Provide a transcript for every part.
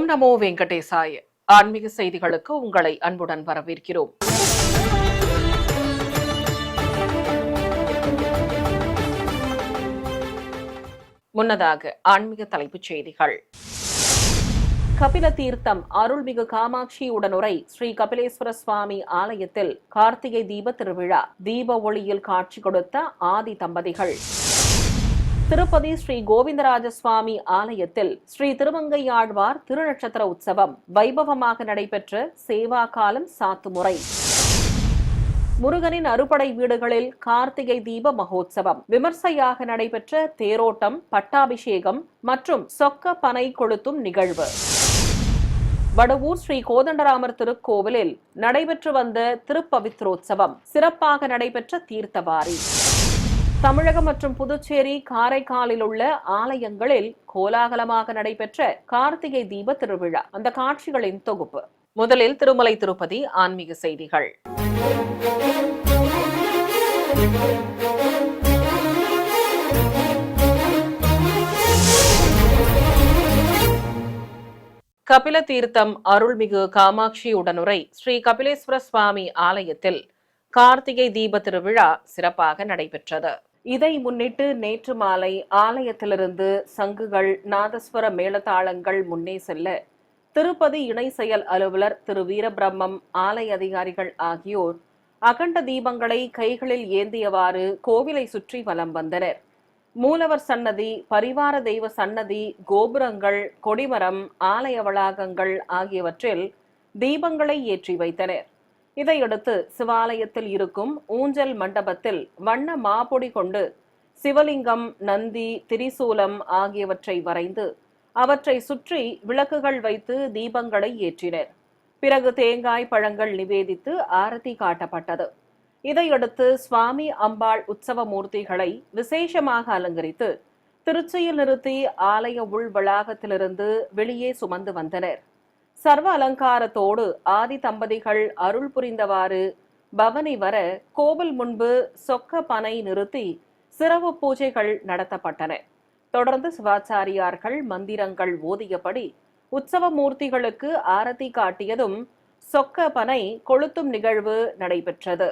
ஓம் நமோ வெங்கடேசாய. ஆன்மீக செய்திகளுக்கு உங்களை அன்புடன் வரவேற்கிறோம். முன்னதாக ஆன்மீக தலைப்புச் செய்திகள். கபில தீர்த்தம் அருள்மிகு காமாட்சி உடனுரை ஸ்ரீ கபிலேஸ்வர சுவாமி ஆலயத்தில் கார்த்திகை தீப திருவிழா. தீப ஒளியில் காட்சி கொடுத்த ஆதி தம்பதிகள். திருப்பதி ஸ்ரீ கோவிந்தராஜ சுவாமி ஆலயத்தில் ஸ்ரீ திருமங்கையாழ்வார் திருநட்சத்திர உற்சவம் வைபவமாக நடைபெற்ற சேவா காலம் சாத்துமுறை. முருகனின் அறுபடை வீடுகளில் கார்த்திகை தீப மகோத்சவம் விமர்சையாக நடைபெற்ற தேரோட்டம், பட்டாபிஷேகம் மற்றும் சொக்க பனை கொளுத்தும் நிகழ்வு. வடவூர் ஸ்ரீ கோதண்டராமர் திருக்கோவிலில் நடைபெற்று வந்த திருப்பவித்ரோத்சவம் சிறப்பாக நடைபெற்ற தீர்த்தவாரி. தமிழகம் மற்றும் புதுச்சேரி, காரைக்காலில் உள்ள ஆலயங்களில் கோலாகலமாக நடைபெற்ற கார்த்திகை தீப திருவிழா. அந்த காட்சிகளின் தொகுப்பு. முதலில் திருமலை திருப்பதி ஆன்மீக செய்திகள். கபில தீர்த்தம் அருள்மிகு காமாட்சி உடனுரை ஸ்ரீ கபிலேஸ்வர சுவாமி ஆலயத்தில் கார்த்திகை தீப திருவிழா சிறப்பாக நடைபெற்றது. இதை முன்னிட்டு நேற்று மாலை ஆலயத்திலிருந்து சங்குகள், நாதஸ்வர மேளதாளங்கள் முன்னே செல்ல திருப்பதி இணை செயல் அலுவலர் திரு வீரபிரம்மம், ஆலய அதிகாரிகள் ஆகியோர் அகண்ட தீபங்களை கைகளில் ஏந்தியவாறு கோவிலை சுற்றி வலம் வந்தனர். மூலவர் சன்னதி, பரிவார தெய்வ சன்னதி, கோபுரங்கள், கொடிமரம், ஆலய வளாகங்கள் ஆகியவற்றில் தீபங்களை ஏற்றி வைத்தனர். இதையடுத்து சிவாலயத்தில் இருக்கும் ஊஞ்சல் மண்டபத்தில் வண்ண மாப்பொடி கொண்டு சிவலிங்கம், நந்தி, திரிசூலம் ஆகியவற்றை வரைந்து அவற்றை சுற்றி விளக்குகள் வைத்து தீபங்களை ஏற்றினர். பிறகு தேங்காய், பழங்கள் நிவேதித்து ஆரத்தி காட்டப்பட்டது. இதையடுத்து சுவாமி அம்பாள் உற்சவ மூர்த்திகளை விசேஷமாக அலங்கரித்து திருச்சியில் நிறுத்தி ஆலய உள் வளாகத்திலிருந்து வெளியே சுமந்து வந்தனர். சர்வ அலங்காரத்தோடு ஆதி தம்பதிகள் அருள் புரிந்தவாறு பவனி வர கோவில் முன்பு சொக்க பனை நிறுத்தி சிறப்பு பூஜைகள் நடத்தப்பட்டன. தொடர்ந்து சிவாச்சாரியார்கள் மந்திரங்கள் ஓதியபடி உற்சவ மூர்த்திகளுக்கு ஆரத்தி காட்டியதும் சொக்க பனை கொளுத்தும் நிகழ்வு நடைபெற்றது.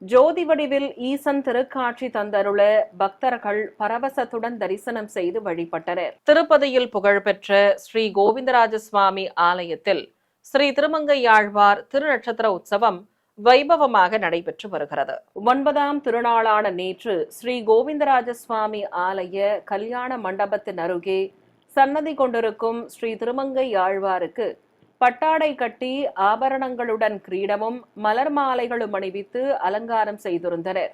ஜோதி வடிவில் ஈசன் திருக்காட்சி தந்தருள பக்தர்கள் பரவசத்துடன் தரிசனம் செய்து வழிபட்டனர். திருப்பதியில் புகழ்பெற்ற ஸ்ரீ கோவிந்தராஜ சுவாமி ஆலயத்தில் ஸ்ரீ திருமங்கையாழ்வார் திருநட்சத்திர உற்சவம் வைபவமாக நடைபெற்று வருகிறது. 9ஆம் திருநாளான நேற்று ஸ்ரீ கோவிந்தராஜ சுவாமி ஆலய கல்யாண மண்டபத்தின் அருகே சன்னதி கொண்டிருக்கும் ஸ்ரீ திருமங்கையாழ்வாருக்கு பட்டாடை கட்டி ஆபரணங்களுடன் கிரீடமும் மலர் மாலைகளும் அணிவித்து அலங்காரம் செய்திருந்தனர்.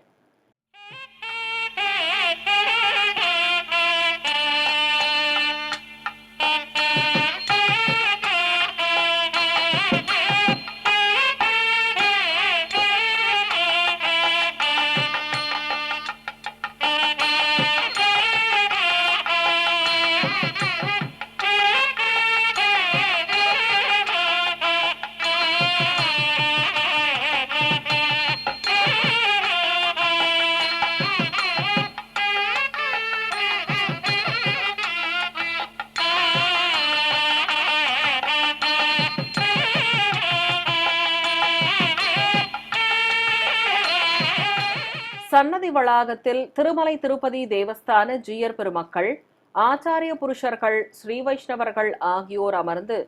சன்னதி வளாகத்தில் திருமலை திருப்பதி தேவஸ்தான ஜீயர் பெருமக்கள், ஆச்சாரிய புருஷர்கள், ஸ்ரீ வைஷ்ணவர்கள் ஆகியோர் அமர்ந்து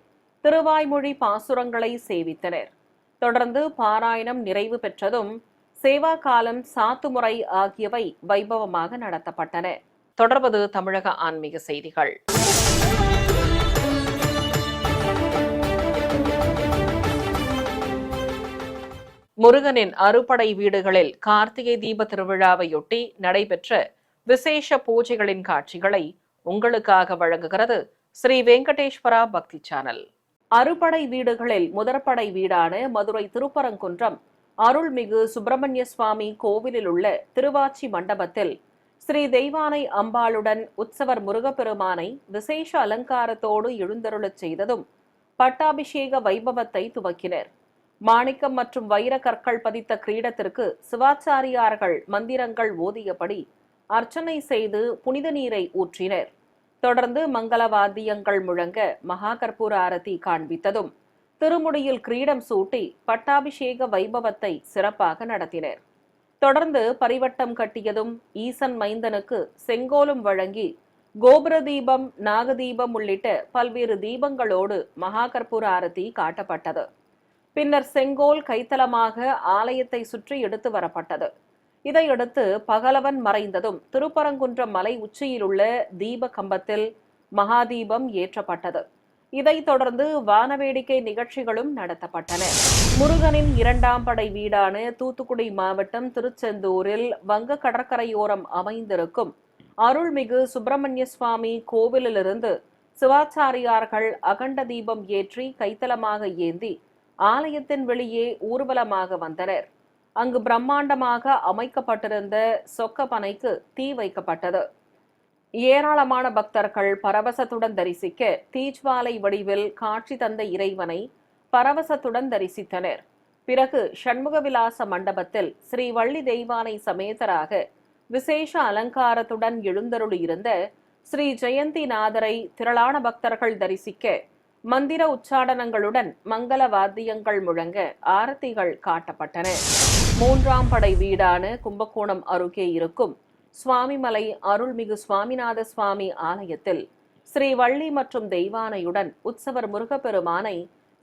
திருவாய்மொழி பாசுரங்களை சேவித்தனர். தொடர்ந்து பாராயணம் நிறைவு பெற்றதும் சேவா காலம், சாத்துமுறை ஆகியவை வைபவமாக நடத்தப்பட்டன. தொடர்வது தமிழக ஆன்மீக செய்திகள். முருகனின் அறுபடை வீடுகளில் கார்த்திகை தீப திருவிழாவையொட்டி நடைபெற்ற விசேஷ பூஜைகளின் காட்சிகளை உங்களுக்காக வழங்குகிறது ஸ்ரீ வெங்கடேஸ்வரா பக்தி சேனல். அறுபடை வீடுகளில் முதற்படை வீடான மதுரை திருப்பரங்குன்றம் அருள்மிகு சுப்பிரமணிய சுவாமி கோவிலில் உள்ள திருவாச்சி மண்டபத்தில் ஸ்ரீ தெய்வானை அம்பாளுடன் உற்சவர் முருகப்பெருமானை விசேஷ அலங்காரத்தோடு எழுந்தருளச் செய்ததும் பட்டாபிஷேக வைபவத்தை துவக்கினர். மாணிக்கம் மற்றும் வைர கற்கள் பதித்த கிரீடத்திற்கு சிவாச்சாரியார்கள் மந்திரங்கள் ஓதியபடி அர்ச்சனை செய்து புனித நீரை ஊற்றினர். தொடர்ந்து மங்கள வாத்தியங்கள் முழங்க மகா கற்பூர ஆரத்தி காண்பித்ததும் திருமுடியில் கிரீடம் சூட்டி பட்டாபிஷேக வைபவத்தை சிறப்பாக நடத்தினர். தொடர்ந்து பரிவட்டம் கட்டியதும் ஈசன் மைந்தனுக்கு செங்கோலும் வழங்கி கோபுர தீபம், நாகதீபம் உள்ளிட்ட பல்வேறு தீபங்களோடு மகா கற்பூர ஆரத்தி காட்டப்பட்டது. பின்னர் செங்கோல் கைத்தலமாக ஆலயத்தை சுற்றி எடுத்து வரப்பட்டது. இதையடுத்து பகலவன் மறைந்ததும் திருப்பரங்குன்றம் மலை உச்சியில் உள்ள தீப கம்பத்தில் மகாதீபம் ஏற்றப்பட்டது. இதைத் தொடர்ந்து வானவேடிக்கை நிகழ்ச்சிகளும் நடத்தப்பட்டன. முருகனின் 2ஆம் படை வீடான தூத்துக்குடி மாவட்டம் திருச்செந்தூரில் வங்க கடற்கரையோரம் அமைந்திருக்கும் அருள்மிகு சுப்பிரமணிய சுவாமி கோவிலிலிருந்து சிவாச்சாரியார்கள் அகண்ட தீபம் ஏற்றி கைத்தலமாக ஏந்தி ஆலயத்தின் வெளியே ஊர்வலமாக வந்தனர். அங்கு பிரம்மாண்டமாக அமைக்கப்பட்டிருந்த சொக்க பனைக்கு தீ வைக்கப்பட்டது. ஏராளமான பக்தர்கள் பரவசத்துடன் தரிசிக்க தீஜ்வாலை வடிவில் காட்சி தந்த இறைவனை பரவசத்துடன் தரிசித்தனர். பிறகு சண்முகவிலாச மண்டபத்தில் ஸ்ரீ வள்ளி தெய்வானை சமேதராக விசேஷ அலங்காரத்துடன் எழுந்தருளியிருந்த ஸ்ரீ ஜெயந்திநாதரை திரளான பக்தர்கள் தரிசிக்க மந்திர உச்சாடனங்களுடன் மங்கள வாத்தியங்கள் முழங்க ஆரத்திகள் காட்டப்பட்டன. 3ஆம் படை வீடான கும்பகோணம் அருகே இருக்கும் சுவாமிமலை அருள்மிகு சுவாமிநாத சுவாமி ஆலயத்தில் ஸ்ரீ வள்ளி மற்றும் தெய்வானையுடன் உற்சவர் முருகப்பெருமானை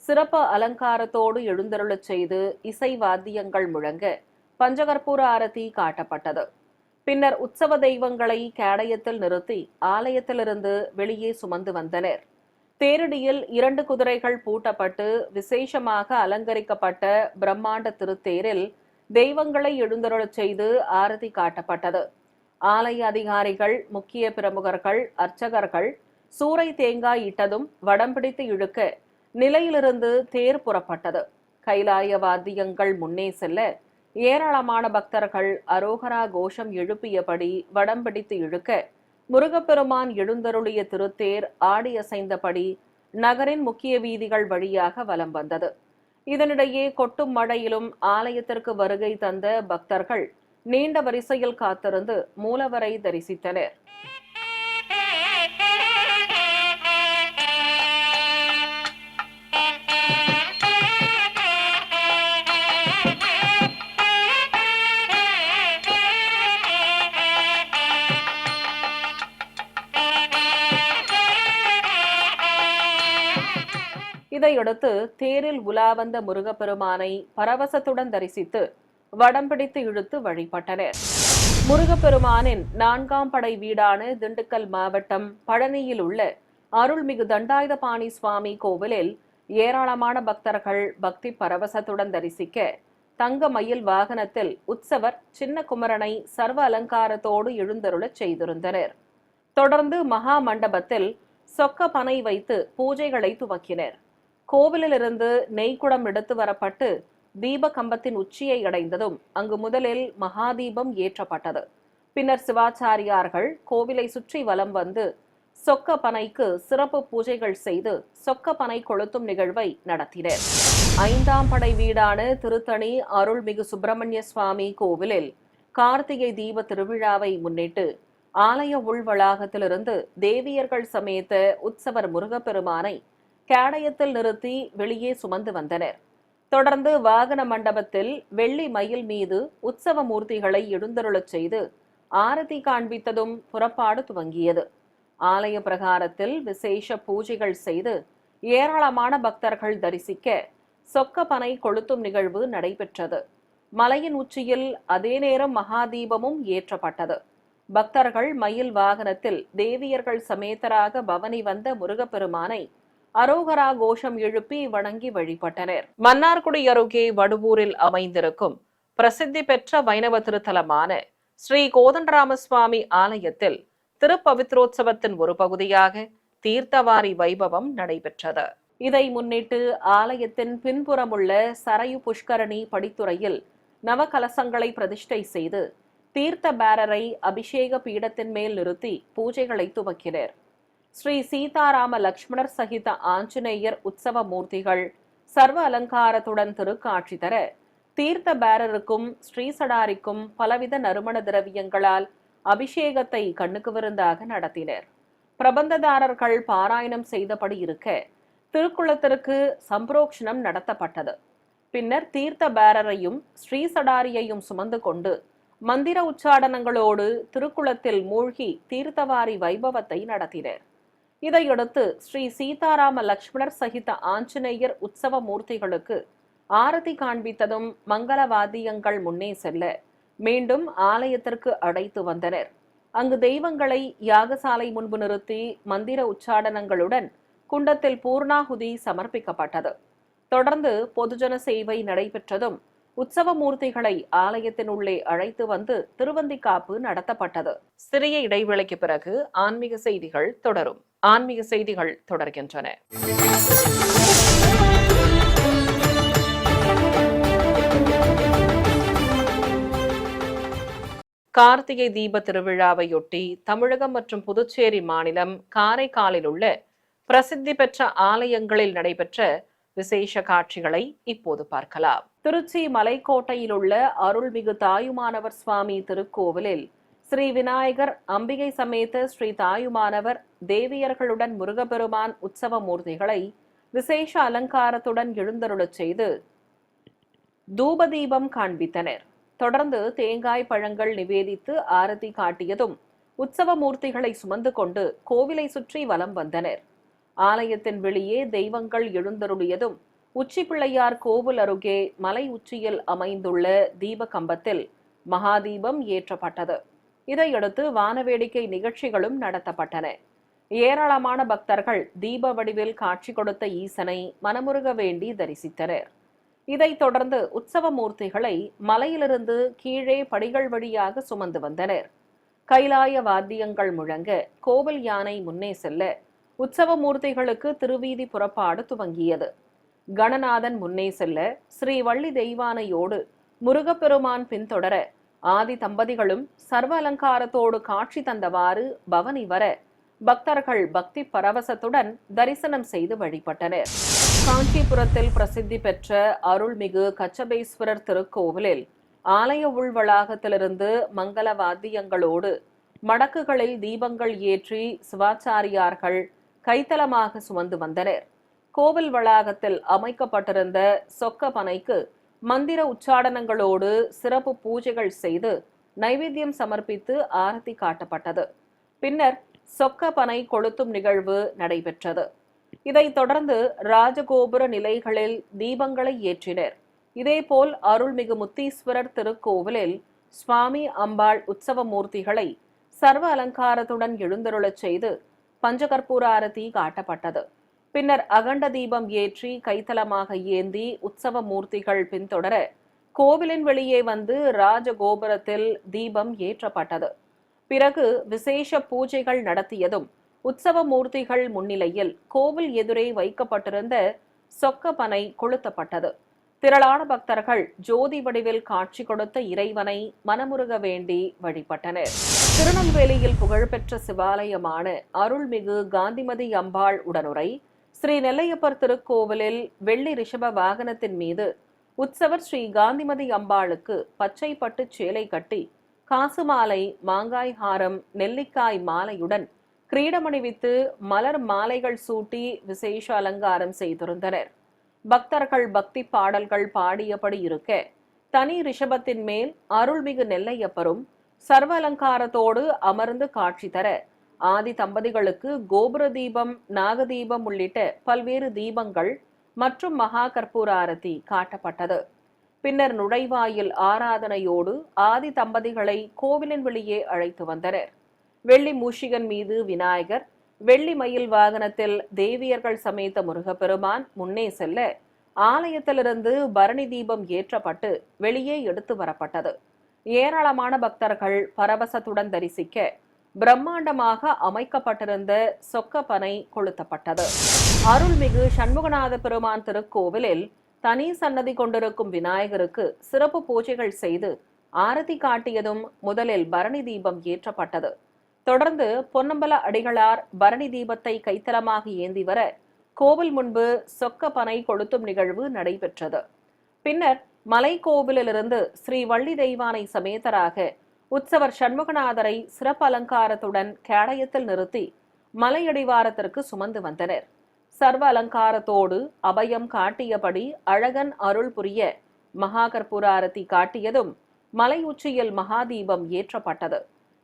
சிறப்பு அலங்காரத்தோடு எழுந்தருளச் செய்து இசை வாத்தியங்கள் முழங்க பஞ்சகற்பூர ஆரத்தி காட்டப்பட்டது. பின்னர் உற்சவ தெய்வங்களை கேடயத்தில் நிறுத்தி ஆலயத்திலிருந்து வெளியே சுமந்து வந்தனர். தேரடியில் 2 குதிரைகள் பூட்டப்பட்டு விசேஷமாக அலங்கரிக்கப்பட்ட பிரம்மாண்ட திருத்தேரில் தெய்வங்களை எழுந்தருளச் செய்து ஆரத்தி காட்டப்பட்டது. ஆலய அதிகாரிகள், முக்கிய பிரமுகர்கள், அர்ச்சகர்கள் சூறை தேங்காய் இட்டதும் வடம் பிடித்து இழுக்க நிலையிலிருந்து தேர் புறப்பட்டது. கைலாய வாத்தியங்கள் முன்னே செல்ல ஏராளமான பக்தர்கள் அரோகரா கோஷம் எழுப்பியபடி வடம் பிடித்து இழுக்க முருகப்பெருமான் எழுந்தருளிய திருத்தேர் ஆடி அசைந்தபடி நகரின் முக்கிய வீதிகள் வழியாக வலம் வந்தது. இதனிடையே கொட்டும் மழையிலும் ஆலயத்திற்கு வருகை தந்த பக்தர்கள் நீண்ட வரிசையில் காத்திருந்து மூலவரை தரிசித்தனர். இதையடுத்து தேரில் உலா வந்த முருகப்பெருமானை பரவசத்துடன் தரிசித்து வடம் பிடித்து இழுத்து வழிபட்டனர். முருகப்பெருமானின் 4ஆம் படை வீடான திண்டுக்கல் மாவட்டம் பழனியில் உள்ள அருள்மிகு தண்டாயுதபாணி சுவாமி கோவிலில் ஏராளமான பக்தர்கள் பக்தி பரவசத்துடன் தரிசிக்க தங்க மயில் வாகனத்தில் உற்சவர் சின்ன குமரனை சர்வ அலங்காரத்தோடு எழுந்தருளச் செய்திருந்தனர். தொடர்ந்து மகா மண்டபத்தில் சொக்க பனை வைத்து பூஜைகளை துவக்கினர். கோவிலிலிருந்து நெய்க்குடம் எடுத்து வரப்பட்டு தீப கம்பத்தின் உச்சியை அடைந்ததும் அங்கு முதலில் மகாதீபம் ஏற்றப்பட்டது. பின்னர் சிவாச்சாரியார்கள் கோவிலை சுற்றி வலம் வந்து சொக்க பனைக்கு சிறப்பு பூஜைகள் செய்து சொக்க பனை கொளுத்தும் நிகழ்வை நடத்தினர். 5ஆம் படை வீடான திருத்தணி அருள்மிகு சுப்பிரமணிய சுவாமி கோவிலில் கார்த்திகை தீப திருவிழாவை முன்னிட்டு ஆலய உள் வளாகத்திலிருந்து தேவியர்கள் சமேத உற்சவர் முருகப்பெருமானை கேடயத்தில் நிறுத்தி வெளியே சுமந்து வந்தனர். தொடர்ந்து வாகன மண்டபத்தில் வெள்ளி மயில் மீது உற்சவ மூர்த்திகளை எழுந்தருளச் செய்து ஆரத்தி காண்பித்ததும் புறப்பாடு துவங்கியது. ஆலய பிரகாரத்தில் விசேஷ பூஜைகள் செய்து ஏராளமான பக்தர்கள் தரிசிக்க சொக்க பனை கொளுத்தும் நிகழ்வு நடைபெற்றது. மலையின் உச்சியில் அதே நேரம் மகாதீபமும் ஏற்றப்பட்டது. பக்தர்கள் மயில் வாகனத்தில் தேவியர்கள் சமேதராக பவனி வந்த முருகப்பெருமானை அரோகரா கோஷம் எழுப்பி வணங்கி வழிபட்டனர். மன்னார்குடி அருகே வடுவூரில் அமைந்திருக்கும் பிரசித்தி பெற்ற வைணவ திருத்தலமான ஸ்ரீ கோதண்டராமசுவாமி ஆலயத்தில் திருப்பவித்ரோத்சவத்தின் ஒரு பகுதியாக தீர்த்தவாரி வைபவம் நடைபெற்றது. இதை முன்னிட்டு ஆலயத்தின் பின்புறமுள்ள சரையு புஷ்கரணி படித்துறையில் நவகலசங்களை பிரதிஷ்டை செய்து தீர்த்த பேரரை அபிஷேக பீடத்தின் மேல் நிறுத்தி பூஜைகளை துவக்கினர். ஸ்ரீ சீதாராம லக்ஷ்மணர் சகித ஆஞ்சநேயர் உற்சவ மூர்த்திகள் சர்வ அலங்காரத்துடன் திருக்காட்சி தர தீர்த்த பேரருக்கும் ஸ்ரீசடாரிக்கும் பலவித நறுமண திரவியங்களால் அபிஷேகத்தை கண்ணுக்கு விருந்தாக நடத்தினர். பிரபந்ததாரர்கள் பாராயணம் செய்தபடி இருக்க திருக்குளத்திற்கு சம்பரோக்ஷணம் நடத்தப்பட்டது. பின்னர் தீர்த்த பேரரையும் ஸ்ரீசடாரியையும் சுமந்து கொண்டு மந்திர உச்சாடனங்களோடு திருக்குளத்தில் மூழ்கி தீர்த்தவாரி வைபவத்தை நடத்தினர். இதையடுத்து ஸ்ரீ சீதாராம லக்ஷ்மணர் சகித ஆஞ்சநேயர் உற்சவ மூர்த்திகளுக்கு ஆரதி காண்பித்ததும் மங்கள வாத்தியங்கள் முன்னே செல்ல மீண்டும் ஆலயத்திற்கு அழைத்து வந்தனர். அங்கு தெய்வங்களை யாகசாலை முன்பு நிறுத்தி மந்திர உச்சாடனங்களுடன் குண்டத்தில் பூர்ணாகுதி சமர்ப்பிக்கப்பட்டது. தொடர்ந்து பொதுஜன சேவை நடைபெற்றதும் உற்சவ மூர்த்திகளை ஆலயத்தின் உள்ளே அழைத்து வந்து திருவந்திக்காப்பு நடத்தப்பட்டது. சிறிய இடைவேளைக்கு பிறகு ஆன்மீக செய்திகள் தொடரும். ஆன்மீக செய்திகள் தொடர்கின்றன. கார்த்திகை தீப திருவிழாவையொட்டி தமிழகம் மற்றும் புதுச்சேரி மாநிலம் காரைக்காலில் உள்ள பிரசித்தி பெற்ற ஆலயங்களில் நடைபெற்ற விசேஷ காட்சிகளை இப்போது பார்க்கலாம். திருச்சி மலைக்கோட்டையில் உள்ள அருள்மிகு தாயுமானவர் சுவாமி திருக்கோவிலில் ஸ்ரீ விநாயகர், அம்பிகை சமேத ஸ்ரீ தாயுமானவர், தேவியர்களுடன் முருகப்பெருமான் உற்சவ மூர்த்திகளை விசேஷ அலங்காரத்துடன் எழுந்தருளச் செய்து தூபதீபம் காண்பித்தனர். தொடர்ந்து தேங்காய் பழங்கள் நிவேதித்து ஆரத்தி காட்டியதும் உற்சவ மூர்த்திகளை சுமந்து கொண்டு கோவிலை சுற்றி வலம் வந்தனர். ஆலயத்தின் வெளியே தெய்வங்கள் எழுந்தருளியதும் உச்சி பிள்ளையார் கோவில் அருகே மலை உச்சியில் அமைந்துள்ள தீப கம்பத்தில் மகாதீபம் ஏற்றப்பட்டது. இதையடுத்து வானவேடிக்கை நிகழ்ச்சிகளும் நடத்தப்பட்டன. ஏராளமான பக்தர்கள் தீப வடிவில் காட்சி கொடுத்த ஈசனை மனமுருக வேண்டி தரிசித்தனர். இதைத் தொடர்ந்து உற்சவ மூர்த்திகளை மலையிலிருந்து கீழே படிகள் வழியாக சுமந்து வந்தனர். கைலாய வாத்தியங்கள் முழங்க கோவில் யானை முன்னே செல்ல உற்சவ மூர்த்திகளுக்கு திருவீதி புறப்பாடு துவங்கியது. கணநாதன் முன்னே செல்ல ஸ்ரீ வள்ளி தெய்வானையோடு முருகப்பெருமான் பின்தொடர ஆதி தம்பதிகளும் சர்வ அலங்காரத்தோடு காட்சி தந்தவாறு பவனி வர பக்தர்கள் பக்தி பரவசத்துடன் தரிசனம் செய்து வழிபட்டனர். காஞ்சிபுரத்தில் பிரசித்தி பெற்ற அருள்மிகு கச்சபேஸ்வரர் திருக்கோவிலில் ஆலய உள்வளாகத்திலிருந்து மங்கள வாத்தியங்களோடு மடக்குகளில் தீபங்கள் ஏற்றி சிவாச்சாரியார்கள் கைத்தலமாக சுமந்து வந்தனர். கோவில் வளாகத்தில் அமைக்கப்பட்டிருந்த சொக்க பனைக்கு மந்திர உச்சாடனங்களோடு சிறப்பு பூஜைகள் செய்து நைவேத்தியம் சமர்ப்பித்து ஆரத்தி காட்டப்பட்டது. பின்னர் சொக்க பனை கொளுத்தும் நிகழ்வு நடைபெற்றது. இதைத் தொடர்ந்து ராஜகோபுர நிலைகளில் தீபங்களை ஏற்றினர். இதேபோல் அருள்மிகு முத்தீஸ்வரர் திருக்கோவிலில் சுவாமி அம்பாள் உற்சவ மூர்த்திகளை சர்வ அலங்காரத்துடன் எழுந்தருளச் செய்து பஞ்சகற்பூர ஆரத்தி காட்டப்பட்டது. பின்னர் அகண்ட தீபம் ஏற்றி கைத்தலமாக ஏந்தி உற்சவ மூர்த்திகள் பின்தொடர கோவிலின் வெளியே வந்து ராஜகோபுரத்தில் தீபம் ஏற்றப்பட்டது. பிறகு விசேஷ பூஜைகள் நடத்தியதும் உற்சவ மூர்த்திகள் முன்னிலையில் கோவில் எதிரே வைக்கப்பட்டிருந்த சொக்க பனை கொளுத்தப்பட்டது. திரளான பக்தர்கள் ஜோதி வடிவில் காட்சி கொடுத்த இறைவனை மனமுருக வேண்டி வழிபட்டனர். திருநெல்வேலியில் புகழ்பெற்ற சிவாலயமான அருள்மிகு காந்திமதி அம்பாள் உடனுரை ஸ்ரீ நெல்லையப்பர் திருக்கோவிலில் வெள்ளி ரிஷப வாகனத்தின் மீது உற்சவர் ஸ்ரீ காந்திமதி அம்பாளுக்கு பச்சை பட்டு சேலை கட்டி காசு மாலை, மாங்காய் ஹாரம், நெல்லிக்காய் மாலையுடன் கிரீடமணிவித்து மலர் மாலைகள் சூட்டி விசேஷ அலங்காரம் செய்திருந்தனர். பக்தர்கள் பக்தி பாடல்கள் பாடியபடி இருக்க தனி ரிஷபத்தின் மேல் அருள்மிகு நெல்லையப்பரும் சர்வ அலங்காரத்தோடு அமர்ந்து காட்சி தர ஆதி தம்பதிகளுக்கு கோபுர தீபம், நாகதீபம் உள்ளிட்ட பல்வேறு தீபங்கள் மற்றும் மகா கற்பூர ஆரத்தி காட்டப்பட்டது. பின்னர் நுழைவாயில் ஆராதனையோடு ஆதி தம்பதிகளை கோவிலின் வெளியே அழைத்து வந்தனர். வெள்ளி மூஷிகன் மீது விநாயகர், வெள்ளி மயில் வாகனத்தில் தேவியர்கள் சமேத முருகப்பெருமான் முன்னே செல்ல ஆலயத்திலிருந்து பரணி தீபம் ஏற்றப்பட்டு வெளியே எடுத்து வரப்பட்டது. ஏராளமான பக்தர்கள் பரவசத்துடன் தரிசிக்க பிரம்மாண்டமாக அமைக்கப்பட்டிருந்த சொக்க பனை கொளுத்தப்பட்டது. அருள்மிகு சண்முகநாத பெருமான் திருக்கோவிலில் தனி சன்னதி கொண்டிருக்கும் விநாயகருக்கு சிறப்பு பூஜைகள் செய்து ஆரத்தி காட்டியதும் முதலில் பரணி தீபம் ஏற்றப்பட்டது. தொடர்ந்து பொன்னம்பல அடிகளார் பரணி தீபத்தை கைத்தலமாக ஏந்தி வர கோவில் முன்பு சொக்க பனை கொளுத்தும் நிகழ்வு நடைபெற்றது. பின்னர் மலைக்கோவிலிருந்து ஸ்ரீ வள்ளி தெய்வானை சமேதராக உற்சவர் சண்முகநாதரை சிறப்பு அலங்காரத்துடன் கேடயத்தில் நிறுத்தி மலையடிவாரத்திற்கு சுமந்து வந்தனர். சர்வ அலங்காரத்தோடு அபயம் காட்டியபடி அழகன் அருள் புரிய மகாகற்பூர ஆரத்தி காட்டியதும் மலை உச்சியில் மகாதீபம் ஏற்றப்பட்டது.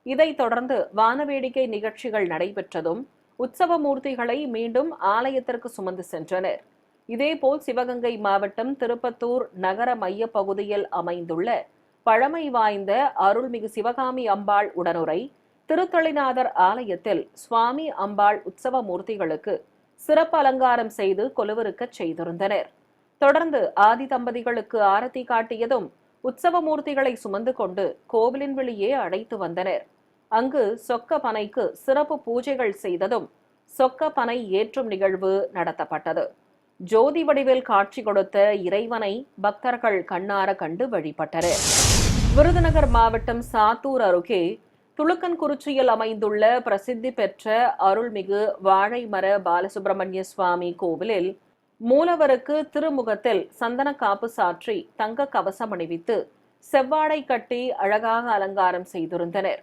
இதைத் தொடர்ந்து வானவேடிக்கை நிகழ்ச்சிகள் நடைபெற்றதும் உற்சவ மூர்த்திகளை மீண்டும் ஆலயத்திற்கு சுமந்து சென்றனர். இதேபோல் சிவகங்கை மாவட்டம் திருப்பத்தூர் நகர மைய பகுதியில் அமைந்துள்ள பழமை வாய்ந்த அருள்மிகு சிவகாமி அம்பாள் உடனுறை திருத்தளிநாதர் ஆலயத்தில் சுவாமி அம்பாள் உற்சவ மூர்த்திகளுக்கு சிறப்பு அலங்காரம் செய்து கொலுவிருக்கச் செய்திருந்தனர். தொடர்ந்து ஆதி தம்பதிகளுக்கு ஆரத்தி காட்டியதும் உற்சவ மூர்த்திகளை சுமந்து கொண்டு கோவிலின் வெளியே அழைத்து வந்தனர். அங்கு சொக்க பனைக்கு சிறப்பு பூஜைகள் செய்ததும் சொக்க பனை ஏற்றும் நிகழ்வு நடத்தப்பட்டது. ஜோதி வடிவில் காட்சி கொடுத்த இறைவனை பக்தர்கள் கண்ணார கண்டு வழிபட்டனர். விருதுநகர் மாவட்டம் சாத்தூர் அருகே துளுக்கன்குறிச்சியில் அமைந்துள்ள பிரசித்தி பெற்ற அருள்மிகு வாழைமர பாலசுப்பிரமணிய சுவாமி கோவிலில் மூலவருக்கு திருமுகத்தில் சந்தன காப்பு சாற்றி தங்க கவசம் அணிவித்து செவ்வாடை கட்டி அழகாக அலங்காரம் செய்திருந்தனர்.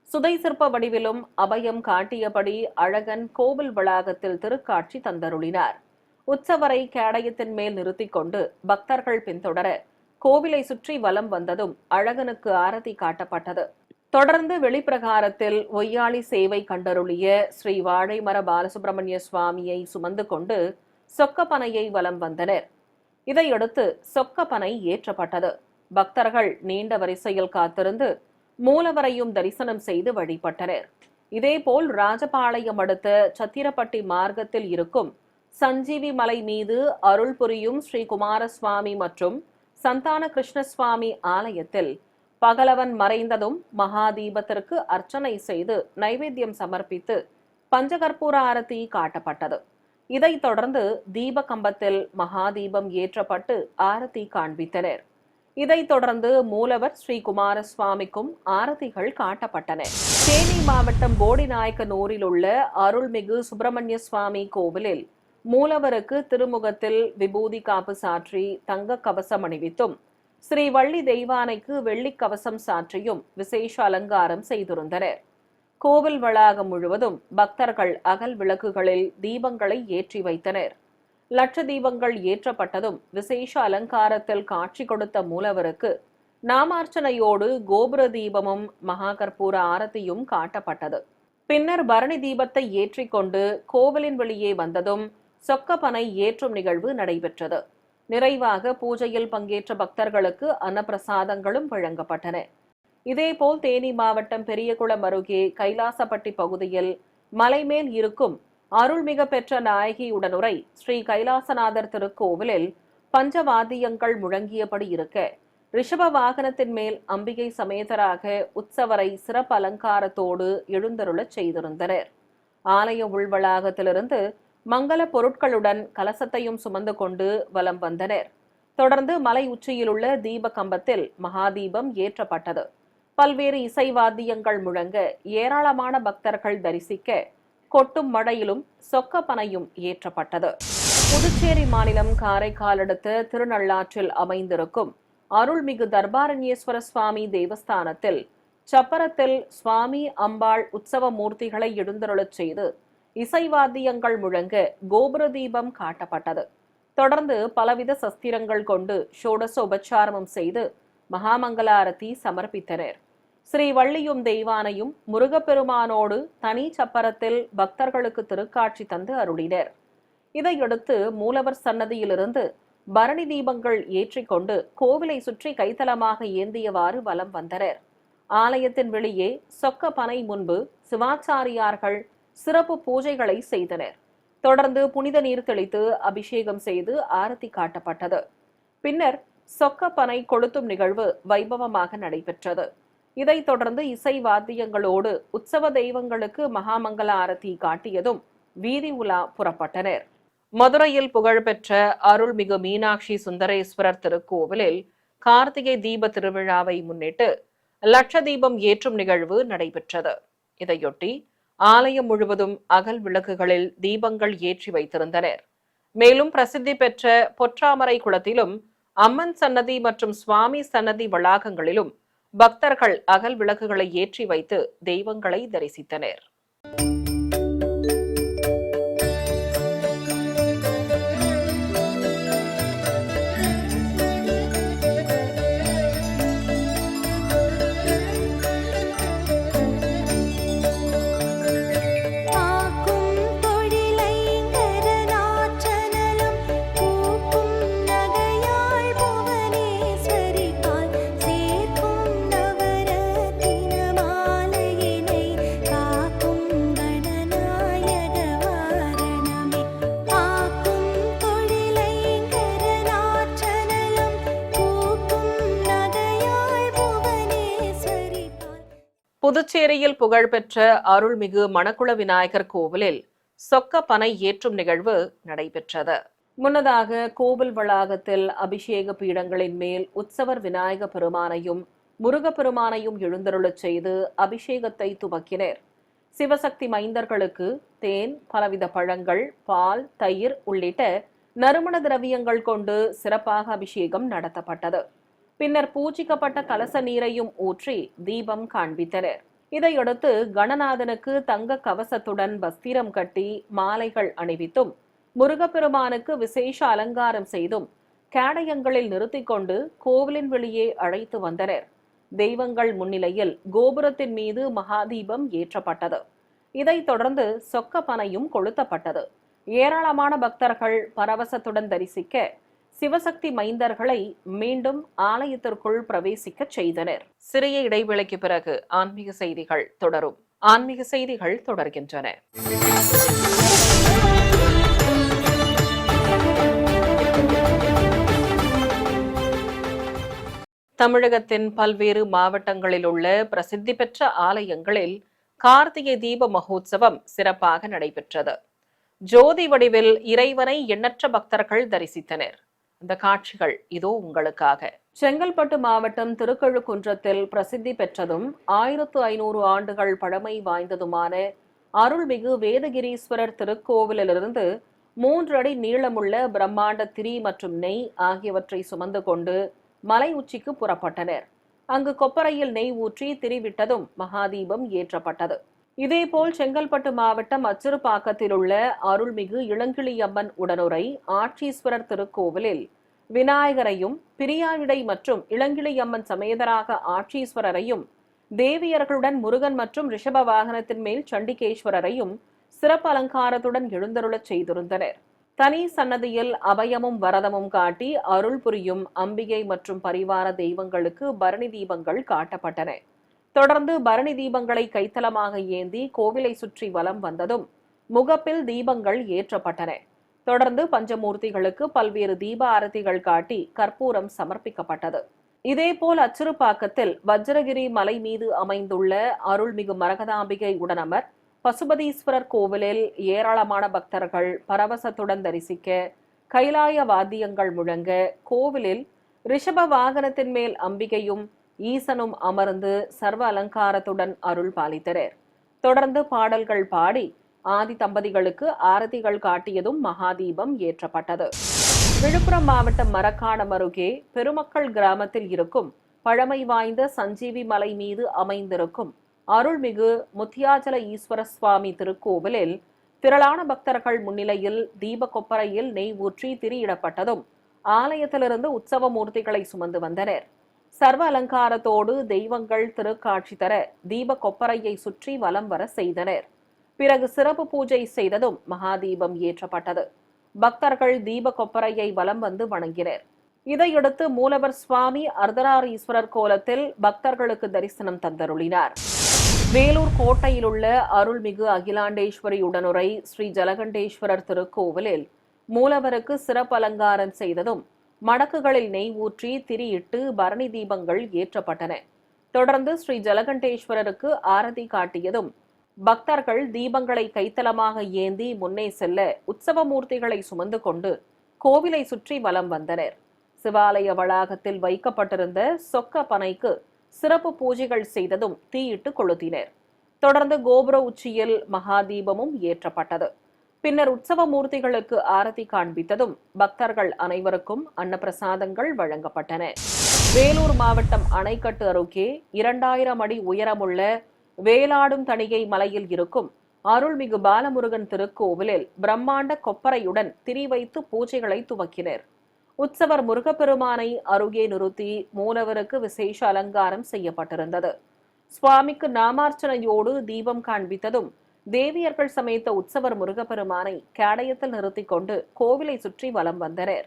சுதை சிற்ப வடிவிலும் அபயம் காட்டியபடி அழகன் கோவில் வளாகத்தில் திருக்காட்சி தந்தருளினார். உற்சவரை கேடயத்தின் மேல் நிறுத்திக் கொண்டு பக்தர்கள் பின்தொடர கோவிலை சுற்றி வலம் வந்ததும் அழகனுக்கு ஆரத்தி காட்டப்பட்டது. தொடர்ந்து வெளிப்பிரகாரத்தில் ஒய்யாளி சேவை கண்டருளிய ஸ்ரீ வாழைமர பாலசுப்பிரமணிய சுவாமியை சுமந்து கொண்டு சொக்கப்பனையை வலம் வந்தனர். இதையடுத்து சொக்கப்பனை ஏற்றப்பட்டது. பக்தர்கள் நீண்ட வரிசையில் காத்திருந்து மூலவரையும் தரிசனம் செய்து வழிபட்டனர். இதேபோல் ராஜபாளையம் அடுத்த சத்திரப்பட்டி மார்க்கத்தில் இருக்கும் சஞ்சீவி மலை மீது அருள் புரியும் ஸ்ரீ குமாரசுவாமி மற்றும் சந்தான கிருஷ்ணசுவாமி ஆலயத்தில் பகலவன் மறைந்ததும் மகாதீபத்திற்கு அர்ச்சனை செய்து நைவேத்தியம் சமர்ப்பித்து பஞ்சகற்பூர ஆரத்தி காட்டப்பட்டது. இதைத் தொடர்ந்து தீப கம்பத்தில் மகாதீபம் ஏற்றப்பட்டு ஆரத்தி காண்பித்தனர். இதைத் தொடர்ந்து மூலவர் ஸ்ரீ குமாரசுவாமிக்கும் ஆரத்திகள் காட்டப்பட்டன. தேனி மாவட்டம் போடிநாயக்கனூரில் உள்ள அருள்மிகு சுப்பிரமணிய சுவாமி கோவிலில் மூலவருக்கு திருமுகத்தில் விபூதி காப்பு சாற்றி தங்க கவசம் அணிவித்தும் ஸ்ரீ வள்ளி தெய்வானைக்கு வெள்ளி கவசம் சாற்றியும் விசேஷ அலங்காரம் செய்திருந்தனர். கோவில் வளாகம் முழுவதும் பக்தர்கள் அகல் விளக்குகளில் தீபங்களை ஏற்றி வைத்தனர். லட்ச தீபங்கள் ஏற்றப்பட்டதும் விசேஷ அலங்காரத்தில் காட்சி கொடுத்த மூலவருக்கு நாமார்ச்சனையோடு கோபுர தீபமும் மகாகற்பூர ஆரத்தியும் காட்டப்பட்டது. பின்னர் பரணி தீபத்தை ஏற்றிக்கொண்டு கோவிலின் வெளியே வந்ததும் சொக்கப்பனை ஏற்றும் நிகழ்வு நடைபெற்றது. நிறைவாக பூஜையில் பங்கேற்ற பக்தர்களுக்கு அன்னப்பிரசாதங்களும் வழங்கப்பட்டன. இதேபோல் தேனி மாவட்டம் பெரியகுளம் அருகே கைலாசப்பட்டி பகுதியில் மலைமேல் இருக்கும் அருள்மிக பெற்ற நாயகி உடனுரை ஸ்ரீ கைலாசநாதர் திருக்கோவிலில் பஞ்சவாத்தியங்கள் முழங்கியபடி இருக்க ரிஷப வாகனத்தின் மேல் அம்பிகை சமேதராக உற்சவரை சிறப்பு அலங்காரத்தோடு எழுந்தருளச் செய்திருந்தனர். ஆலய உள்வளாகத்திலிருந்து மங்கள பொருட்களுடன் கலசத்தையும் சுமந்து கொண்டு வலம் வந்தனர். தொடர்ந்து மலை உச்சியில் உள்ள தீப கம்பத்தில் மகாதீபம் ஏற்றப்பட்டது. பல்வேறு இசைவாத்தியங்கள் முழங்க ஏராளமான பக்தர்கள் தரிசிக்க கொட்டும் மழையிலும் சொக்கப்பனையும் ஏற்றப்பட்டது. புதுச்சேரி மாநிலம் காரைக்கால் அடுத்த திருநள்ளாற்றில் அமைந்திருக்கும் அருள்மிகு தர்பாரண்யேஸ்வர சுவாமி தேவஸ்தானத்தில் சப்பரத்தில் சுவாமி அம்பாள் உற்சவ மூர்த்திகளை எழுந்தருளச் செய்து இசைவாத்தியங்கள் முழங்க கோபுர தீபம் காட்டப்பட்டது. தொடர்ந்து பலவித சஸ்திரங்கள் கொண்டு ஷோடச உபச்சாரமும் செய்து மகாமங்கல ஆரத்தி சமர்ப்பித்தனர். ஸ்ரீ வள்ளியும் தெய்வானையும் முருகப்பெருமானோடு தனி சப்பரத்தில் பக்தர்களுக்கு திருக்காட்சி தந்து அருளினர். இதையடுத்து மூலவர் சன்னதியிலிருந்து பரணி தீபங்கள் ஏற்றிக்கொண்டு கோவிலை சுற்றி கைத்தலமாக ஏந்தியவாறு வலம் வந்தனர். ஆலயத்தின் வெளியே சொக்க பனை முன்பு சிவாச்சாரியார்கள் சிறப்பு பூஜைகளை செய்தனர். தொடர்ந்து புனித நீர் தெளித்து அபிஷேகம் செய்து ஆரத்தி காட்டப்பட்டது. பின்னர் சொக்க பனை கொளுத்தும் நிகழ்வு வைபவமாக நடைபெற்றது. இதைத் தொடர்ந்து இசை வாத்தியங்களோடு உற்சவ தெய்வங்களுக்கு மகாமங்கல ஆரத்தி காட்டியதும் வீதி உலா புறப்பட்டனர். மதுரையில் புகழ்பெற்ற அருள்மிகு மீனாட்சி சுந்தரேஸ்வரர் திருக்கோவிலில் கார்த்திகை தீப திருவிழாவை முன்னிட்டு லட்ச தீபம் ஏற்றும் நிகழ்வு நடைபெற்றது. இதையொட்டி ஆலயம் முழுவதும் அகல் விளக்குகளில் தீபங்கள் ஏற்றி வைத்திருந்தனர். மேலும் பிரசித்தி பெற்ற பொற்றாமரை குளத்திலும் அம்மன் சன்னதி மற்றும் சுவாமி சன்னதி வளாகங்களிலும் பக்தர்கள் அகல் விளக்குகளை ஏற்றி வைத்து தெய்வங்களை தரிசித்தனர். புதுச்சேரியில் புகழ்பெற்ற அருள்மிகு மணக்குள விநாயகர் கோவிலில் சொக்க பனை ஏற்றும் நிகழ்வு நடைபெற்றது. முன்னதாக கோவில் வளாகத்தில் அபிஷேக பீடங்களின் மேல் உற்சவர் விநாயக பெருமானையும் முருகப்பெருமானையும் எழுந்தருளச் செய்து அபிஷேகத்தை துவக்கினர். சிவசக்தி மைந்தர்களுக்கு தேன், பலவித பழங்கள், பால், தயிர் உள்ளிட்ட நறுமண திரவியங்கள் கொண்டு சிறப்பாக அபிஷேகம் நடத்தப்பட்டது. பின்னர் பூஜிக்கப்பட்ட கலச நீரையும் ஊற்றி தீபம் காண்பித்தனர். இதையடுத்து கணநாதனுக்கு தங்க கவசத்துடன் வஸ்திரம் கட்டி மாலைகள் அணிவித்தும் முருகப்பெருமானுக்கு விசேஷ அலங்காரம் செய்தும் கேடயங்களில் நிறுத்திக் கொண்டு கோவிலின் வெளியே அழைத்து வந்தனர். தெய்வங்கள் முன்னிலையில் கோபுரத்தின் மீது மகாதீபம் ஏற்றப்பட்டது. இதைத் தொடர்ந்து சொக்க பனையும் கொளுத்தப்பட்டது. ஏராளமான பக்தர்கள் பரவசத்துடன் தரிசிக்க சிவசக்தி மைந்தர்களை மீண்டும் ஆலயத்திற்குள் பிரவேசிக்க செய்தனர். சிறிய இடைவேளைக்கு பிறகு ஆன்மீக செய்திகள் தொடரும். ஆன்மீக செய்திகள் தொடர்கின்றன. தமிழகத்தின் பல்வேறு மாவட்டங்களில் உள்ள பிரசித்தி பெற்ற ஆலயங்களில் கார்த்திகை தீப மகோத்சவம் சிறப்பாக நடைபெற்றது. ஜோதி வடிவில் இறைவனை எண்ணற்ற பக்தர்கள் தரிசித்தனர். அந்த காட்சிகள் இதோ உங்களுக்காக. செங்கல்பட்டு மாவட்டம் திருக்கழுக்குன்றத்தில் பிரசித்தி பெற்றதும் 1500 ஆண்டுகள் பழமை வாய்ந்ததுமான அருள்மிகு வேதகிரீஸ்வரர் திருக்கோவிலிலிருந்து 3 அடி நீளமுள்ள பிரம்மாண்ட திரி மற்றும் நெய் ஆகியவற்றை சுமந்து கொண்டு மலை உச்சிக்கு புறப்பட்டனர். அங்கு கொப்பரையில் நெய் ஊற்றி திரிவிட்டதும் மகாதீபம் ஏற்றப்பட்டது. இதேபோல் செங்கல்பட்டு மாவட்டம் அச்சிறுபாக்கத்தில் உள்ள அருள்மிகு இளங்கிளியம்மன் உடனுரை ஆட்சீஸ்வரர் திருக்கோவிலில் விநாயகரையும், பிரியாவிடை மற்றும் இளங்கிளியம்மன் சமேதராக ஆட்சீஸ்வரரையும், தேவியர்களுடன் முருகன் மற்றும் ரிஷப வாகனத்தின் மேல் சண்டிகேஸ்வரரையும் சிறப்பு அலங்காரத்துடன் எழுந்தருளச் செய்திருந்தனர். தனி சன்னதியில் அபயமும் வரதமும் காட்டி அருள் புரியும் அம்பிகை மற்றும் பரிவார தெய்வங்களுக்கு பரணி தீபங்கள் காட்டப்பட்டன. தொடர்ந்து பரணி தீபங்களை கைத்தலமாக ஏந்தி கோவிலை சுற்றி வலம் வந்ததும் முகப்பில் தீபங்கள் ஏற்றப்பட்டன. தொடர்ந்து பஞ்சமூர்த்திகளுக்கு பல்வேறு தீப ஆரத்திகள் காட்டி கற்பூரம் சமர்ப்பிக்கப்பட்டது. இதேபோல் அச்சிறுபாக்கத்தில் வஜ்ரகிரி மலை மீது அமைந்துள்ள அருள்மிகு மரகதாம்பிகை உடனமர் பசுபதீஸ்வரர் கோவிலில் ஏராளமான பக்தர்கள் பரவசத்துடன் தரிசிக்க கைலாய வாத்தியங்கள் முழங்க கோவிலில் ரிஷப வாகனத்தின் மேல் அம்பிகையும் ஈசனும் அமர்ந்து சர்வ அலங்காரத்துடன் அருள் பாலித்தனர். தொடர்ந்து பாடல்கள் பாடி ஆதி தம்பதிகளுக்கு ஆரத்திகள் காட்டியதும் மகாதீபம் ஏற்றப்பட்டது. விழுப்புரம் மாவட்டம் மரக்காணம் அருகே பெருமக்கள் கிராமத்தில் இருக்கும் பழமை வாய்ந்த சஞ்சீவி மலை மீது அமைந்திருக்கும் அருள்மிகு முத்தியாச்சல ஈஸ்வர சுவாமி திருக்கோவிலில் திரளான பக்தர்கள் முன்னிலையில் தீப கொப்பரையில் நெய் ஊற்றி திரியிடப்பட்டதும் ஆலயத்திலிருந்து உற்சவ மூர்த்திகளை சுமந்து வந்தனர். சர்வ அலங்காரத்தோடு தெய்வங்கள் திருக்காட்சி தர தீப கொப்பரையை சுற்றி வலம் வர செய்தனர். பிறகு சிறப்பு பூஜை செய்ததும் மகாதீபம் ஏற்றப்பட்டது. பக்தர்கள் தீப கொப்பரையை வலம் வந்து வணங்கினர். இதையடுத்து மூலவர் சுவாமி அர்த்தநாரீஸ்வரர் கோலத்தில் பக்தர்களுக்கு தரிசனம் தந்தருளினார். வேலூர் கோட்டையில் உள்ள அருள்மிகு அகிலாண்டேஸ்வரி உடனுரை ஸ்ரீ ஜலகண்டேஸ்வரர் திருக்கோவிலில் மூலவருக்கு சிறப்பு அலங்காரம் செய்ததும் மடக்குகளில் நெய் ஊற்றி திரியிட்டு பரணி தீபங்கள் ஏற்றப்பட்டன. தொடர்ந்து ஸ்ரீ ஜலகண்டேஸ்வரருக்கு ஆரதி காட்டியதும் பக்தர்கள் தீபங்களை கைத்தலமாக ஏந்தி முன்னே செல்ல உற்சவ மூர்த்திகளை சுமந்து கொண்டு கோவிலை சுற்றி வலம் வந்தனர். சிவாலய வளாகத்தில் வைக்கப்பட்டிருந்த சொக்க பனைக்கு சிறப்பு பூஜைகள் செய்ததும் தீயிட்டு கொளுத்தினர். தொடர்ந்து கோபுர உச்சியில் மகாதீபமும் ஏற்றப்பட்டது. பின்னர் உற்சவ மூர்த்திகளுக்கு ஆரத்தி காண்பித்ததும் பக்தர்கள் அனைவருக்கும் அன்னப்பிரசாதங்கள் வழங்கப்பட்டன. வேலூர் மாவட்டம் அணைக்கட்டு அருகே 2000 அடி உயரமுள்ள வேலாடும் தணிகை மலையில் இருக்கும் அருள்மிகு பாலமுருகன் திருக்கோவிலில் பிரம்மாண்ட கொப்பரையுடன் திரி வைத்து பூஜைகளை துவக்கினர். உற்சவர் முருகப்பெருமானை அருகே நிறுத்தி மூலவருக்கு விசேஷ அலங்காரம் செய்யப்பட்டிருந்தது. சுவாமிக்கு நாமார்ச்சனையோடு தீபம் காண்பித்ததும் தேவியர்கள் சமேத்த உற்சவர் முருகப்பெருமானை கேடயத்தில் நிறுத்திக் கொண்டு கோவிலை சுற்றி வலம் வந்தனர்.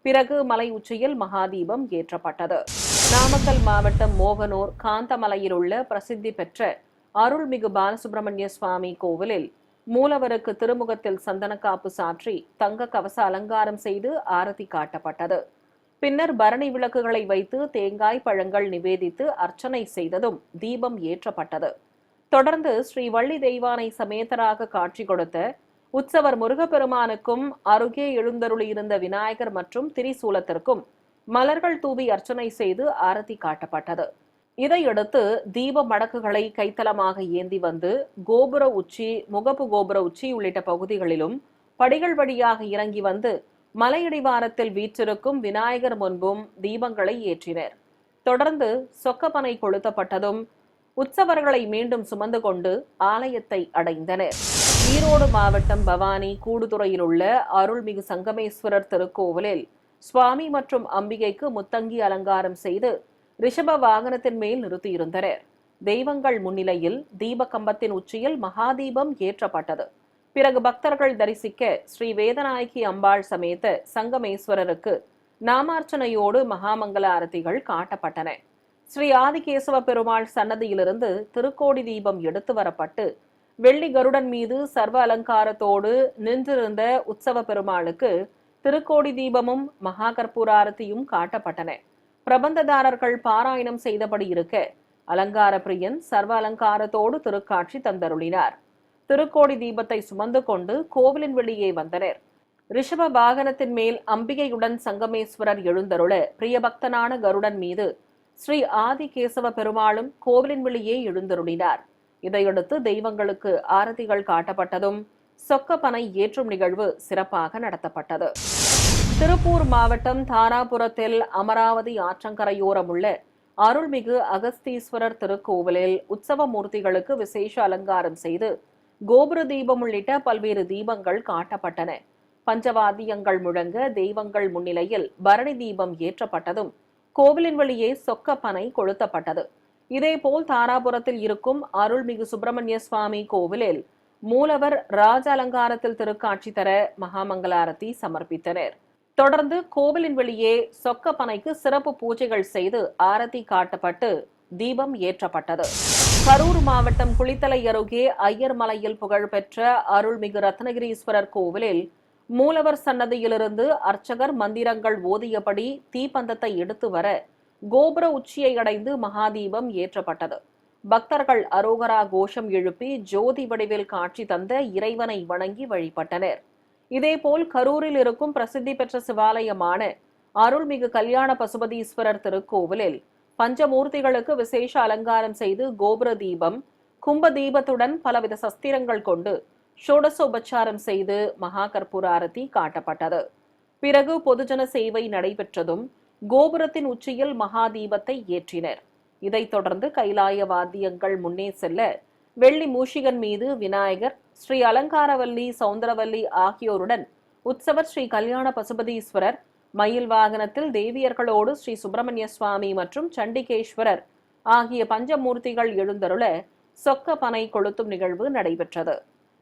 பிறகு மலை உச்சியில் மகாதீபம் ஏற்றப்பட்டது. நாமக்கல் மாவட்டம் மோகனூர் காந்தமலையில் உள்ள பிரசித்தி பெற்ற அருள்மிகு பாலசுப்பிரமணிய சுவாமி கோவிலில் மூலவருக்கு திருமுகத்தில் சந்தனக்காப்பு சாற்றி தங்க கவச அலங்காரம் செய்து ஆரத்தி காட்டப்பட்டது. பின்னர் பரணி விளக்குகளை வைத்து தேங்காய் பழங்கள் நிவேதித்து அர்ச்சனை செய்ததும் தீபம் ஏற்றப்பட்டது. தொடர்ந்து ஸ்ரீ வள்ளி தெய்வானை சமேதராக காட்சி கொடுத்த உற்சவர் முருகப்பெருமானுக்கும் அருகே எழுந்தருளியிருந்த விநாயகர் மற்றும் திரிசூலத்திற்கும் மலர்கள் தூவி அர்ச்சனை செய்து ஆரத்தி காட்டப்பட்டது. இதையடுத்து தீப மடக்குகளை கைத்தலமாக ஏந்தி வந்து கோபுர உச்சி, முகப்பு கோபுர உச்சி உள்ளிட்ட பகுதிகளிலும் படிகள் வழியாக இறங்கி வந்து மலையடிவாரத்தில் வீற்றிருக்கும் விநாயகர் முன்பும் தீபங்களை ஏற்றினர். தொடர்ந்து சொக்கப்பனை கொளுத்தப்பட்டதும் உற்சவர்களை மீண்டும் சுமந்து கொண்டு ஆலயத்தை அடைந்தனர். ஈரோடு மாவட்டம் பவானி கூடுதுறையில் உள்ள அருள்மிகு சங்கமேஸ்வரர் திருக்கோவிலில் சுவாமி மற்றும் அம்பிகைக்கு முத்தங்கி அலங்காரம் செய்து ரிஷப வாகனத்தின் மேல் நிறுத்தியிருந்தனர். தெய்வங்கள் முன்னிலையில் தீப கம்பத்தின் உச்சியில் மகாதீபம் ஏற்றப்பட்டது. பிறகு பக்தர்கள் தரிசிக்க ஸ்ரீ வேதநாயகி அம்பாள் சமேத சங்கமேஸ்வரருக்கு நாமார்ச்சனையோடு மகாமங்கல ஆரத்திகள் காட்டப்பட்டன. ஸ்ரீ ஆதிகேசவ பெருமாள் சன்னதியிலிருந்து திருக்கோடி தீபம் எடுத்து வரப்பட்டு வெள்ளி கருடன் மீது சர்வ அலங்காரத்தோடு நின்றிருந்த உற்சவ பெருமாளுக்கு திருக்கோடி தீபமும் மகா கற்பூர ஆரத்தியும் காட்டப்பட்டன. பிரபந்ததாரர்கள் பாராயணம் செய்தபடி இருக்க அலங்கார பிரியன் சர்வ அலங்காரத்தோடு திருக்காட்சி தந்தருளினார். திருக்கோடி தீபத்தை சுமந்து கொண்டு கோவிலின் வெளியே வந்தனர். ரிஷப வாகனத்தின் மேல் அம்பிகையுடன் சங்கமேஸ்வரர் எழுந்தருள பிரியபக்தனான கருடன் மீது ஸ்ரீ ஆதிகேசவ பெருமாளும் கோவிலின் வெளியே எழுந்தருளினார். இதையடுத்து தெய்வங்களுக்கு ஆரத்திகள் காட்டப்பட்டதும் சொக்கப்பனை ஏற்றும் நிகழ்வு சிறப்பாக நடத்தப்பட்டது. திருப்பூர் மாவட்டம் தாராபுரத்தில் அமராவதி ஆற்றங்கரையோரம் உள்ள அருள்மிகு அகஸ்தீஸ்வரர் திருக்கோவிலில் உற்சவ மூர்த்திகளுக்கு விசேஷ அலங்காரம் செய்து கோபுர தீபம் உள்ளிட்ட பல்வேறு தீபங்கள் காட்டப்பட்டன. பஞ்சவாத்தியங்கள் முழங்க தெய்வங்கள் முன்னிலையில் பரணி தீபம் ஏற்றப்பட்டதும் கோவிலின் வெளியே சொக்கப்பனை கொளுத்தப்பட்டது. இதேபோல் தாராபுரத்தில் இருக்கும் அருள்மிகு சுப்பிரமணிய சுவாமி கோவிலில் மூலவர் ராஜ அலங்காரத்தில் திருக்காட்சி தர மகாமங்களாரத்தி சமர்ப்பித்தனர். தொடர்ந்து கோவிலின் வெளியே சொக்கப்பனைக்கு சிறப்பு பூஜைகள் செய்து ஆரத்தி காட்டப்பட்டு தீபம் ஏற்றப்பட்டது. கரூர் மாவட்டம் குளித்தலை அருகே ஐயர் மலையில் புகழ்பெற்ற அருள்மிகு ரத்னகிரீஸ்வரர் கோவிலில் மூலவர் சன்னதியிலிருந்து அர்ச்சகர் மந்திரங்கள் ஓதியபடி தீப்பந்தத்தை எடுத்து வர கோபுர உச்சியை அடைந்து மகாதீபம் ஏற்றப்பட்டது. பக்தர்கள் அரோகரா கோஷம் எழுப்பி ஜோதி வடிவில் காட்சி தந்த இறைவனை வணங்கி வழிபட்டனர். இதேபோல் கரூரில் இருக்கும் பிரசித்தி பெற்ற சிவாலயமான அருள்மிகு கல்யாண பசுபதீஸ்வரர் திருக்கோவிலில் பஞ்சமூர்த்திகளுக்கு விசேஷ அலங்காரம் செய்து கோபுர தீபம், கும்ப தீபத்துடன் பலவித சஸ்திரங்கள் கொண்டு ஷோடசோபச்சாரம் செய்து மகா கற்பூர ஆரத்தி காட்டப்பட்டது. பிறகு பொதுஜன சேவை நடைபெற்றதும் கோபுரத்தின் உச்சியில் மகா தீபத்தை ஏற்றினர். இதைத் தொடர்ந்து கைலாய வாத்தியங்கள் முன்னே செல்ல வெள்ளி மூஷிகன் மீது விநாயகர், ஸ்ரீ அலங்காரவல்லி, சௌந்தரவல்லி ஆகியோருடன் உற்சவர் ஸ்ரீ கல்யாண பசுபதீஸ்வரர், மயில் வாகனத்தில் தேவியர்களோடு ஸ்ரீ சுப்பிரமணிய சுவாமி மற்றும் சண்டிகேஸ்வரர் ஆகிய பஞ்சமூர்த்திகள் எழுந்தருள சொக்கப்பனை கொளுத்தும் நிகழ்வு நடைபெற்றது.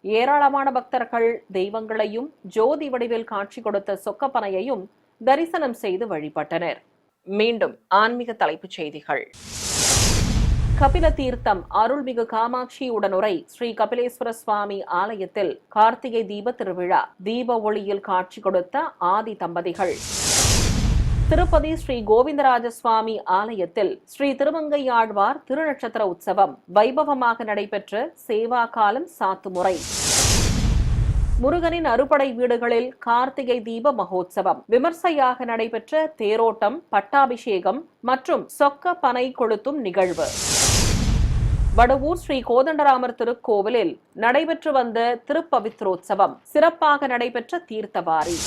ஏராளமான பக்தர்கள் தெய்வங்களையும் ஜோதி வடிவில் காட்சி கொடுத்த சொக்கப்பனையையும் தரிசனம் செய்து வழிபட்டனர். மீண்டும் ஆன்மீக தலைப்புச் செய்திகள். கபில தீர்த்தம் அருள்மிகு காமாட்சி உடனுரை ஸ்ரீ கபிலேஸ்வர சுவாமி ஆலயத்தில் கார்த்திகை தீப திருவிழா, தீப ஒளியில் காட்சி கொடுத்த ஆதி தம்பதிகள். திருப்பதி ஸ்ரீ கோவிந்தராஜ சுவாமி ஆலயத்தில் ஸ்ரீ திருமங்கையாழ்வார் திருநட்சத்திர உற்சவம் வைபவமாக நடைபெற்ற சேவா காலம் சாத்துமுறை. முருகனின் அறுபடை வீடுகளில் கார்த்திகை தீப மகோத்சவம் விமர்சையாக நடைபெற்ற தேரோட்டம், பட்டாபிஷேகம் மற்றும் சொக்க பனை கொளுத்தும் நிகழ்வு. வடவூர் ஸ்ரீ கோதண்டராமர் திருக்கோவிலில் நடைபெற்று வந்த திருப்பவித்ரோத்சவம் சிறப்பாக நடைபெற்ற தீர்த்தவாரி.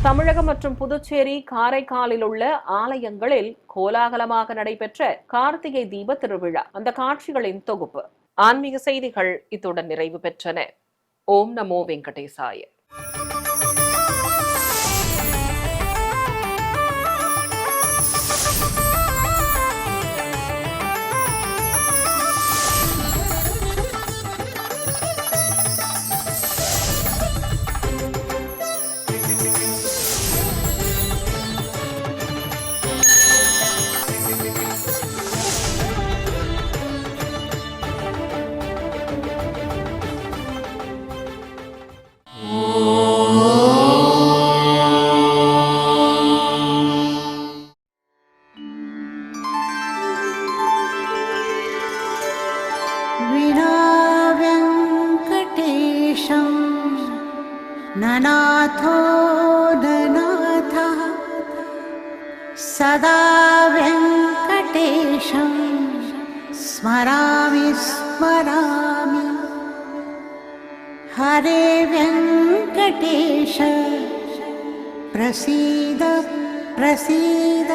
தமிழகம் மற்றும் புதுச்சேரி, காரைக்காலில் உள்ள ஆலயங்களில் கோலாகலமாக நடைபெற்ற கார்த்திகை தீப திருவிழா, அந்த காட்சிகளின் தொகுப்பு. ஆன்மீக செய்திகள் இத்துடன் நிறைவு பெற்றன. ஓம் நமோ வெங்கடேசாய. Oh ननाथो ननाथः सदा वेङ्कटेशं स्मरामि स्मरामि। हरे वेङ्कटेश प्रसीद प्रसीद।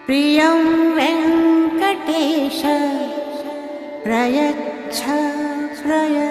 प्रियं वेङ्कटेश प्रयच्छ प्रयच्छ।